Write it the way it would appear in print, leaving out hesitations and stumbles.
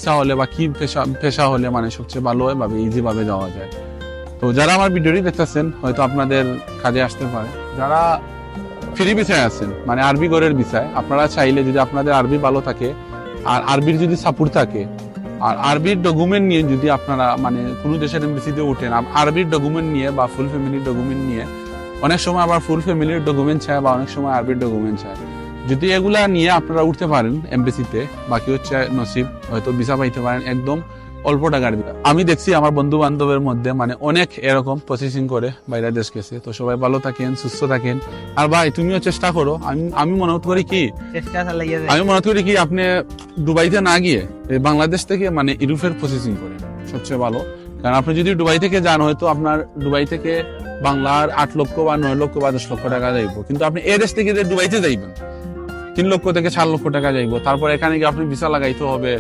ইচ্ছা হলে বা কি পেশা হলে মানে সবচেয়ে ভালোভাবে ইজি ভাবে যাওয়া যায়। তো যারা আমার ভিডিওটি দেখতেছেন হয়তো আপনাদের কাজে আসতে পারে। যারা ফ্রি ভিসায় আছেন মানে আরবি গড়ের ভিসায়, আপনারা চাইলে যদি আপনাদের আরবি ভালো থাকে আর আরবির যদি সাপোর্ট থাকে আর আরবির ডকুমেন্ট নিয়ে যদি আপনারা মানে কোনো দেশের এমবিসিতে উঠেন, আরবির ডকুমেন্ট নিয়ে বা ফুল ফ্যামিলির ডকুমেন্ট নিয়ে, অনেক সময় আবার ফুল ফ্যামিলির ডকুমেন্ট চায় বা অনেক সময় আরবির ডকুমেন্ট চায়, যদি এগুলা নিয়ে আপনারা উঠতে পারেন এমবিসিতে, বাকি হচ্ছে নসিব, হয়তো ভিসা পাইতে পারেন একদম অল্প টাকার ভিসা। আমি দেখছি আমার বন্ধু বান্ধবের মধ্যে মানে অনেক এরকম প্রসেসিং করে বাইরে দেশ গেছে। তো সবাই ভালো থাকেন, সুস্থ থাকেন। আর ভাই তুমিও চেষ্টা করো। আমি মনে করি কি আপনি দুবাইতে না গিয়ে বাংলাদেশ থেকে মানে ইউরোপের প্রসেসিং করেন সবচেয়ে ভালো। কারণ আপনি যদি দুবাই থেকে যান হয়তো আপনার দুবাই থেকে বাংলার 8 লক্ষ বা 9 লক্ষ বা 10 লক্ষ টাকা যাইব, কিন্তু আপনি এই দেশ থেকে দুবাইতে যাইবেন 3 লক্ষ থেকে 4 লক্ষ টাকা যাইব। তারপর এখানে গিয়ে আপনি ভিসা লাগাইতে হবে,